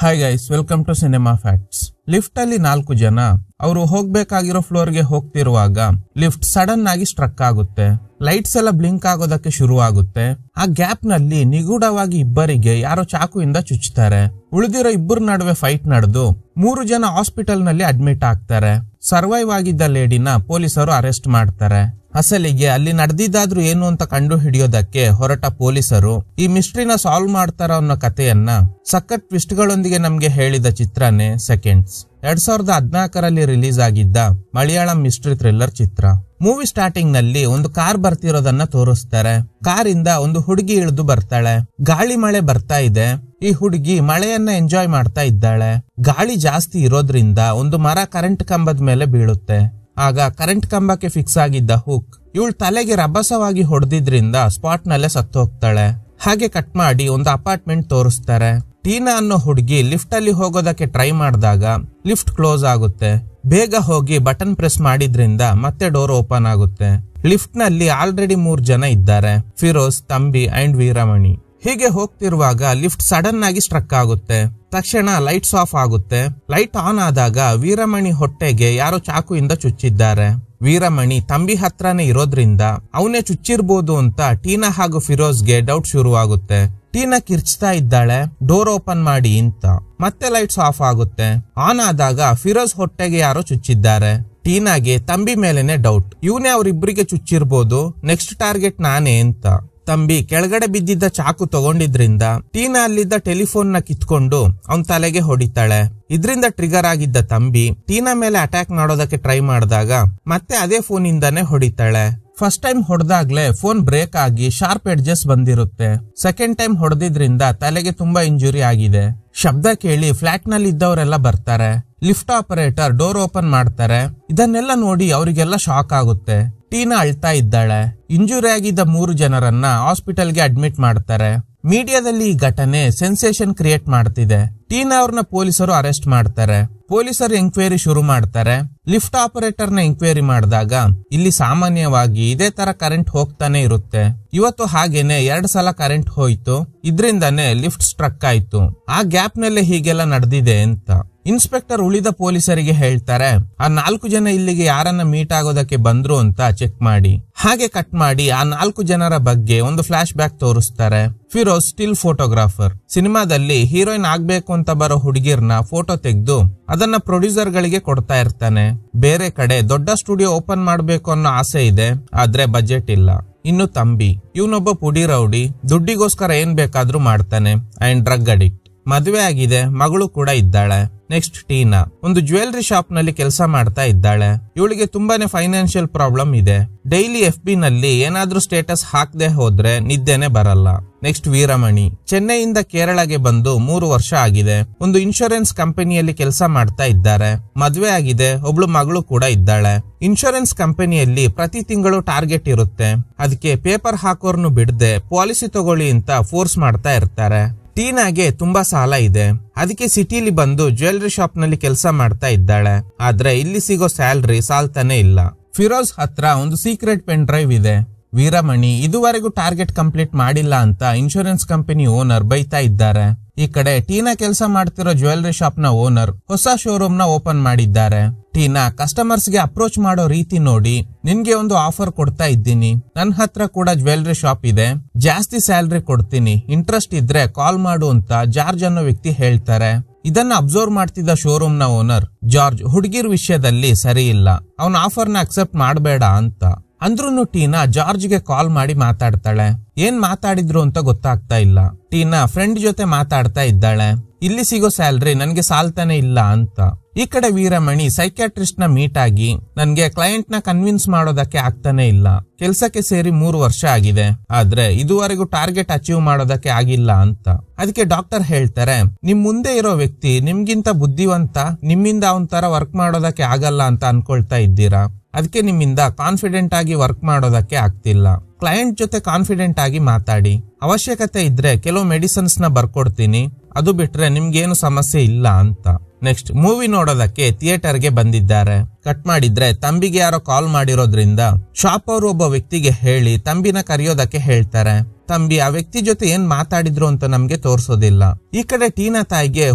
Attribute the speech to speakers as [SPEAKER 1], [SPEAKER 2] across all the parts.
[SPEAKER 1] Hi guys, welcome to cinema facts. Lift ಅಲ್ಲಿ 4 ಜನ ಅವರು ಹೋಗ್ಬೇಕಾಗಿರೋ ಫ್ಲೋರ್ ಗೆ ಹೋಗ್ತಿರುವಾಗ ಲಿಫ್ಟ್ ಸಡನ್ ಆಗಿ ಸ್ಟ್ರಕ್ ಆಗುತ್ತೆ. ಲೈಟ್ಸ್ ಎಲ್ಲ ಬ್ಲಿಂಕ್ ಆಗೋದಕ್ಕೆ ಶುರು ಆಗುತ್ತೆ. ಆ ಗ್ಯಾಪ್ ನಲ್ಲಿ ನಿಗೂಢವಾಗಿ ಇಬ್ಬರಿಗೆ ಯಾರೋ ಚಾಕುವಿಂದ ಚುಚ್ಚುತ್ತಾರೆ. ಉಳಿದಿರೋ ಇಬ್ಬರ ನಡುವೆ ಫೈಟ್ ನಡೆದು 3 ಜನ ಹಾಸ್ಪಿಟಲ್ ನಲ್ಲಿ ಅಡ್ಮಿಟ್ ಆಗ್ತಾರೆ. ಸರ್ವೈವ್ ಆಗಿದ್ದ ಲೇಡಿನ ಪೊಲೀಸರು ಅರೆಸ್ಟ್ ಮಾಡ್ತಾರೆ. ಅಸಲಿಗೆ ಅಲ್ಲಿ ನಡೆದಿದ್ದಾದ್ರೂ ಏನು ಅಂತ ಕಂಡು ಹಿಡಿಯೋದಕ್ಕೆ ಹೊರಟ ಪೊಲೀಸರು ಈ ಮಿಸ್ಟ್ರಿನ ಸಾಲ್ವ್ ಮಾಡ್ತಾರ ಅನ್ನೋ ಕಥೆಯನ್ನ ಸಖತ್ ಟ್ವಿಸ್ಟ್ ಗಳೊಂದಿಗೆ ನಮ್ಗೆ ಹೇಳಿದ ಚಿತ್ರನೇ ಸೆಕೆಂಡ್ಸ್. 2014ರಲ್ಲಿ ರಿಲೀಸ್ ಆಗಿದ್ದ ಮಲಯಾಳಂ ಮಿಸ್ಟ್ರಿ ಥ್ರಿಲ್ಲರ್ ಚಿತ್ರ. ಮೂವಿ ಸ್ಟಾರ್ಟಿಂಗ್ ನಲ್ಲಿ ಒಂದು ಕಾರ್ ಬರ್ತಿರೋದನ್ನ ತೋರಿಸ್ತಾರೆ. ಕಾರಿಂದ ಒಂದು ಹುಡುಗಿ ಇಳಿದು ಬರ್ತಾಳೆ. ಗಾಳಿ ಮಳೆ ಬರ್ತಾ ಇದೆ. ಈ ಹುಡುಗಿ ಮಳೆಯನ್ನ ಎಂಜಾಯ್ ಮಾಡ್ತಾ ಇದ್ದಾಳೆ. ಗಾಳಿ ಜಾಸ್ತಿ ಇರೋದ್ರಿಂದ ಒಂದು ಮರ ಕರೆಂಟ್ ಕಂಬದ ಮೇಲೆ ಬೀಳುತ್ತೆ. ಆಗ ಕರೆಂಟ್ ಕಂಬಕ್ಕೆ ಫಿಕ್ಸ್ ಆಗಿದ್ದ ಹುಕ್ ಇವಳು ತಲೆಗೆ ರಭಸವಾಗಿ ಹೊಡೆದಿದ್ರಿಂದ ಸ್ಪಾಟ್ ನಲ್ಲೇ ಸತ್ತು ಹೋಗ್ತಾಳೆ. ಹಾಗೆ ಕಟ್ ಮಾಡಿ ಒಂದು ಅಪಾರ್ಟ್ಮೆಂಟ್ ತೋರಿಸ್ತಾರೆ. ಟೀನಾ ಅನ್ನೋ ಹುಡುಗಿ ಲಿಫ್ಟ್ ಅಲ್ಲಿ ಹೋಗೋದಕ್ಕೆ ಟ್ರೈ ಮಾಡಿದಾಗ ಲಿಫ್ಟ್ ಕ್ಲೋಸ್ ಆಗುತ್ತೆ. ಬೇಗ ಹೋಗಿ ಬಟನ್ ಪ್ರೆಸ್ ಮಾಡಿದ್ರಿಂದ ಮತ್ತೆ ಡೋರ್ ಓಪನ್ ಆಗುತ್ತೆ. ಲಿಫ್ಟ್ ನಲ್ಲಿ ಆಲ್ರೆಡಿ 3 ಜನ ಇದ್ದಾರೆ, ಫಿರೋಜ್, ತಂಬಿ ಅಂಡ್ ವೀರಮಣಿ. ಹೀಗೆ ಹೋಗ್ತಿರುವಾಗ ಲಿಫ್ಟ್ ಸಡನ್ ಆಗಿ ಸ್ಟ್ರಕ್ ಆಗುತ್ತೆ. ತಕ್ಷಣ ಲೈಟ್ಸ್ ಆಫ್ ಆಗುತ್ತೆ. ಲೈಟ್ ಆನ್ ಆದಾಗ ವೀರಮಣಿ ಹೊಟ್ಟೆಗೆ ಯಾರೋ ಚಾಕುವಿಂದ ಚುಚ್ಚಿದ್ದಾರೆ. ವೀರಮಣಿ ತಂಬಿ ಹತ್ರನೇ ಇರೋದ್ರಿಂದ ಅವನೇ ಚುಚ್ಚಿರ್ಬೋದು ಅಂತ ಟೀನಾ ಹಾಗೂ ಫಿರೋಜ್ಗೆ ಡೌಟ್ ಶುರುವಾಗುತ್ತೆ. ಟೀನಾ ಕಿರ್ಚ್ತಾ ಇದ್ದಾಳೆ, ಡೋರ್ ಓಪನ್ ಮಾಡಿ ಅಂತ. ಮತ್ತೆ ಲೈಟ್ಸ್ ಆಫ್ ಆಗುತ್ತೆ. ಆನ್ ಆದಾಗ ಫಿರೋಜ್ ಹೊಟ್ಟೆಗೆ ಯಾರೋ ಚುಚ್ಚಿದ್ದಾರೆ. ಟೀನಾಗೆ ತಂಬಿ ಮೇಲೆನೆ ಡೌಟ್, ಇವನೇ ಅವ್ರಿಬ್ರಿಗೆ ಚುಚ್ಚಿರ್ಬೋದು, ನೆಕ್ಸ್ಟ್ ಟಾರ್ಗೆಟ್ ನಾನೇ ಅಂತ. ತಂಬಿ ಕೆಳಗಡೆ ಬಿದ್ದಿದ್ದ ಚಾಕು ತಗೊಂಡಿದ್ರಿಂದ ಟೀನಾ ಅಲ್ಲಿದ್ದ ಟೆಲಿಫೋನ್ ನ ಕಿತ್ಕೊಂಡು ಅವನ್ ತಲೆಗೆ ಹೊಡಿತಾಳೆ. ಇದರಿಂದ ಟ್ರಿಗರ್ ಆಗಿದ್ದ ತಂಬಿ ಟೀನಾ ಮೇಲೆ ಅಟ್ಯಾಕ್ ಮಾಡೋದಕ್ಕೆ ಟ್ರೈ ಮಾಡಿದಾಗ ಮತ್ತೆ ಅದೇ ಫೋನ್ ಇಂದಾನೆ ಹೊಡಿತಾಳೆ. ಫಸ್ಟ್ ಟೈಮ್ ಹೊಡೆದಾಗ್ಲೇ ಫೋನ್ ಬ್ರೇಕ್ ಆಗಿ ಶಾರ್ಪ್ ಎಡ್ಜಸ್ ಬಂದಿರುತ್ತೆ. ಸೆಕೆಂಡ್ ಟೈಮ್ ಹೊಡೆದಿದ್ರಿಂದ ತಲೆಗೆ ತುಂಬಾ ಇಂಜುರಿ ಆಗಿದೆ. ಶಬ್ದ ಕೇಳಿ ಫ್ಲಾಟ್ ನಲ್ಲಿ ಇದ್ದವರೆಲ್ಲ ಬರ್ತಾರೆ. ಲಿಫ್ಟ್ ಆಪರೇಟರ್ ಡೋರ್ ಓಪನ್ ಮಾಡ್ತಾರೆ. ಇದನ್ನೆಲ್ಲ ನೋಡಿ ಅವರಿಗೆಲ್ಲ ಶಾಕ್ ಆಗುತ್ತೆ. ಟೀನಾ ಅಳ್ತಾ ಇದ್ದಾಳೆ. ಇಂಜುರಿ ಆಗಿದ್ದ 3 ಜನರನ್ನ ಹಾಸ್ಪಿಟಲ್ಗೆ ಅಡ್ಮಿಟ್ ಮಾಡ್ತಾರೆ. ಮೀಡಿಯಾದಲ್ಲಿ ಈ ಘಟನೆ ಸೆನ್ಸೇಷನ್ ಕ್ರಿಯೇಟ್ ಮಾಡ್ತಿದೆ. ಟೀನಾ ಅವ್ರನ್ನ ಪೊಲೀಸರು ಅರೆಸ್ಟ್ ಮಾಡ್ತಾರೆ. ಪೊಲೀಸರು ಎಂಕ್ವೈರಿ ಶುರು ಮಾಡ್ತಾರೆ. ಲಿಫ್ಟ್ ಆಪರೇಟರ್ ನ ಎಂಕ್ವೈರಿ ಮಾಡಿದಾಗ ಇಲ್ಲಿ ಸಾಮಾನ್ಯವಾಗಿ ಇದೇ ತರ ಕರೆಂಟ್ ಹೋಗ್ತಾನೆ ಇರುತ್ತೆ. ಇವತ್ತು ಹಾಗೇನೆ 2 ಸಲ ಕರೆಂಟ್ ಹೋಯ್ತು. ಇದ್ರಿಂದಾನೇ ಲಿಫ್ಟ್ ಸ್ಟ್ರಕ್ ಆಯ್ತು. ಆ ಗ್ಯಾಪ್ ನಲ್ಲೇ ಹೀಗೆಲ್ಲ ನಡೆದಿದೆ ಅಂತ. ಇನ್ಸ್ಪೆಕ್ಟರ್ ಉಳಿದ ಪೊಲೀಸರಿಗೆ ಹೇಳ್ತಾರೆ, ಆ 4 ಜನ ಇಲ್ಲಿಗೆ ಯಾರನ್ನ ಮೀಟ್ ಆಗೋದಕ್ಕೆ ಬಂದ್ರು ಅಂತ ಚೆಕ್ ಮಾಡಿ. ಹಾಗೆ ಕಟ್ ಮಾಡಿ ಆ 4 ಜನರ ಬಗ್ಗೆ ಒಂದು ಫ್ಲಾಶ್ ಬ್ಯಾಕ್ ತೋರಿಸ್ತಾರೆ. Firoz still photographer. ಸಿನಿಮಾದಲ್ಲಿ ಹೀರೋಯಿನ್ ಆಗ್ಬೇಕು ಅಂತ ಬರೋ ಹುಡುಗಿರ್ನ ಫೋಟೋ ತೆಗೆದು ಅದನ್ನ ಪ್ರೊಡ್ಯೂಸರ್ ಗಳಿಗೆ ಕೊಡ್ತಾ ಇರ್ತಾನೆ. ಬೇರೆ ಕಡೆ ದೊಡ್ಡ ಸ್ಟುಡಿಯೋ ಓಪನ್ ಮಾಡ್ಬೇಕು ಅನ್ನೋ ಆಸೆ ಇದೆ, ಆದ್ರೆ ಬಜೆಟ್ ಇಲ್ಲ. ಇನ್ನು ತಂಬಿ, ಇವನೊಬ್ಬ ಪುಡಿ ರೌಡಿ, ದುಡ್ಡಿಗೋಸ್ಕರ ಏನ್ ಬೇಕಾದ್ರೂ ಮಾಡ್ತಾನೆ ಅಂಡ್ ಡ್ರಗ್ ಅಡಿಕ್ಟ್. ಮದುವೆ ಆಗಿದೆ, ಮಗಳು ಕೂಡ ಇದ್ದಾಳೆ. ನೆಕ್ಸ್ಟ್ ಟೀನಾ ಒಂದು ಜ್ಯುವೆಲರಿ ಶಾಪ್ ನಲ್ಲಿ ಕೆಲಸ ಮಾಡ್ತಾ ಇದ್ದಾಳೆ. ಇವಳಿಗೆ ತುಂಬಾನೇ ಫೈನಾನ್ಷಿಯಲ್ ಪ್ರಾಬ್ಲಮ್ ಇದೆ. ಡೈಲಿ FB ನಲ್ಲಿ ಏನಾದ್ರೂ ಸ್ಟೇಟಸ್ ಹಾಕದೆ ಹೋದ್ರೆ ನಿದ್ದೆನೆ ಬರಲ್ಲ. ನೆಕ್ಸ್ಟ್ ವೀರಮಣಿ ಚೆನ್ನೈಯಿಂದ ಕೇರಳಗೆ ಬಂದು 3 ವರ್ಷ ಆಗಿದೆ. ಒಂದು ಇನ್ಶೂರೆನ್ಸ್ ಕಂಪನಿಯಲ್ಲಿ ಕೆಲಸ ಮಾಡ್ತಾ ಇದ್ದಾರೆ. ಮದುವೆ ಆಗಿದೆ, ಒಬ್ಳು ಮಗಳು ಕೂಡ ಇದ್ದಾಳೆ. ಇನ್ಶೂರೆನ್ಸ್ ಕಂಪನಿಯಲ್ಲಿ ಪ್ರತಿ ತಿಂಗಳು ಟಾರ್ಗೆಟ್ ಇರುತ್ತೆ. ಅದಕ್ಕೆ ಪೇಪರ್ ಹಾಕೋರ್ನು ಬಿಡದೆ ಪಾಲಿಸಿ ತಗೊಳ್ಳಿ ಅಂತ ಫೋರ್ಸ್ ಮಾಡ್ತಾ ಇರ್ತಾರೆ. ಟೀನಾಗೆ ತುಂಬಾ ಸಾಲ ಇದೆ. ಅದಕ್ಕೆ ಸಿಟಿಲಿ ಬಂದು ಜ್ಯುವೆಲರಿ ಶಾಪ್ ನಲ್ಲಿ ಕೆಲಸ ಮಾಡ್ತಾ ಇದ್ದಾಳೆ. ಆದ್ರೆ ಇಲ್ಲಿ ಸಿಗೋ ಸ್ಯಾಲರಿ ಸಾಲ್ತಾನೆ ಇಲ್ಲ. ಫಿರೋಜ್ ಹತ್ರ ಒಂದು ಸೀಕ್ರೆಟ್ ಪೆನ್ ಡ್ರೈವ್ ಇದೆ. ವೀರಮಣಿ ಇದುವರೆಗೂ ಟಾರ್ಗೆಟ್ ಕಂಪ್ಲೀಟ್ ಮಾಡಿಲ್ಲ ಅಂತ ಇನ್ಶೂರೆನ್ಸ್ ಕಂಪನಿ ಓನರ್ ಬೈತಾ ಇದ್ದಾರೆ. ಈ ಕಡೆ ಟೀನಾ ಕೆಲಸ ಮಾಡ್ತಿರೋ ಜ್ಯುವೆಲರಿ ಶಾಪ್ ನ ಓನರ್ ಹೊಸ ಶೋರೂಮ್ ನ ಓಪನ್ ಮಾಡಿದ್ದಾರೆ. ಟೀನಾ ಕಸ್ಟಮರ್ಸ್ ಗೆ ಅಪ್ರೋಚ್ ಮಾಡೋ ರೀತಿ ನೋಡಿ, ನಿನ್ಗೆ ಒಂದು ಆಫರ್ ಕೊಡ್ತಾ ಇದ್ದೀನಿ, ನನ್ನ ಹತ್ರ ಕೂಡ ಜ್ಯುವೆಲರಿ ಶಾಪ್ ಇದೆ, ಜಾಸ್ತಿ ಸ್ಯಾಲರಿ ಕೊಡ್ತೀನಿ, ಇಂಟ್ರೆಸ್ಟ್ ಇದ್ರೆ ಕಾಲ್ ಮಾಡು ಅಂತ ಜಾರ್ಜ್ ಅನ್ನೋ ವ್ಯಕ್ತಿ ಹೇಳ್ತಾರೆ. ಇದನ್ನ ಅಬ್ಸರ್ವ್ ಮಾಡ್ತಿದ್ದ ಶೋರೂಮ್ ನ ಓನರ್ ಜಾರ್ಜ್ ಹುಡುಗಿರ್ ವಿಷಯದಲ್ಲಿ ಸರಿ ಇಲ್ಲ, ಅವನ ಆಫರ್ ನ ಅಕ್ಸೆಪ್ಟ್ ಮಾಡಬೇಡ ಅಂತ ಅಂದ್ರೂ ಟೀನಾ ಜಾರ್ಜ್ಗೆ ಕಾಲ್ ಮಾಡಿ ಮಾತಾಡ್ತಾಳೆ. ಏನ್ ಮಾತಾಡಿದ್ರು ಅಂತ ಗೊತ್ತಾಗ್ತಾ ಇಲ್ಲ. ಟೀನಾ ಫ್ರೆಂಡ್ ಜೊತೆ ಮಾತಾಡ್ತಾ ಇದ್ದಾಳೆ. ಇಲ್ಲಿ ಸಿಗೋ ಸ್ಯಾಲರಿ ನನ್ಗೆ ಸಾಲ್ತಾನೆ ಇಲ್ಲ ಅಂತ. ಈ ಕಡೆ ವೀರಮಣಿ ಸೈಕ್ಯಾಟ್ರಿಸ್ಟ್ ನ ಮೀಟ್ ಆಗಿ ನನ್ಗೆ ಕ್ಲೈಂಟ್ ನ ಕನ್ವಿನ್ಸ್ ಮಾಡೋದಕ್ಕೆ ಆಗ್ತಾನೆ ಇಲ್ಲ. ಕೆಲ್ಸಕ್ಕೆ ಸೇರಿ 3 ವರ್ಷ ಆಗಿದೆ, ಆದ್ರೆ ಇದುವರೆಗೂ ಟಾರ್ಗೆಟ್ ಅಚೀವ್ ಮಾಡೋದಕ್ಕೆ ಆಗಿಲ್ಲ ಅಂತ. ಅದಕ್ಕೆ ಡಾಕ್ಟರ್ ಹೇಳ್ತಾರೆ, ನಿಮ್ ಮುಂದೆ ಇರೋ ವ್ಯಕ್ತಿ ನಿಮ್ಗಿಂತ ಬುದ್ಧಿವಂತ, ನಿಮ್ಮಿಂದ ಅವನ್ ತರ ವರ್ಕ್ ಮಾಡೋದಕ್ಕೆ ಆಗಲ್ಲ ಅಂತ ಅನ್ಕೊಳ್ತಾ ಇದ್ದೀರಾ. ಅದಕ್ಕೆ ನಿಮ್ಮಿಂದ ಕಾನ್ಫಿಡೆಂಟ್ ಆಗಿ ವರ್ಕ್ ಮಾಡೋದಕ್ಕೆ ಆಗ್ತಿಲ್ಲ. ಕ್ಲೈಂಟ್ ಜೊತೆ ಕಾನ್ಫಿಡೆಂಟ್ ಆಗಿ ಮಾತಾಡಿ. ಅವಶ್ಯಕತೆ ಇದ್ರೆ ಕೆಲವು ಮೆಡಿಸಿನ್ಸ್ ನ ಬರ್ಕೊಡ್ತೀನಿ, ಅದು ಬಿಟ್ರೆ ನಿಮ್ಗೇನು ಸಮಸ್ಯೆ ಇಲ್ಲ ಅಂತ. ನೆಕ್ಸ್ಟ್ ಮೂವಿ ನೋಡೋದಕ್ಕೆ ಥಿಯೇಟರ್ಗೆ ಬಂದಿದ್ದಾರೆ. ಕಟ್ ಮಾಡಿದ್ರೆ ತಂಬಿಗೆ ಯಾರೋ ಕಾಲ್ ಮಾಡಿರೋದ್ರಿಂದ ಶಾಪ್ ಅವರು ಒಬ್ಬ ವ್ಯಕ್ತಿಗೆ ಹೇಳಿ ತಂಬಿನ ಕರೆಯೋದಕ್ಕೆ ಹೇಳ್ತಾರೆ. ತಂಬಿ ಆ ವ್ಯಕ್ತಿ ಜೊತೆ ಏನ್ ಮಾತಾಡಿದ್ರು ಅಂತ ನಮ್ಗೆ ತೋರ್ಸೋದಿಲ್ಲ. ಈ ಕಡೆ ಟೀನಾ ತಾಯಿಗೆ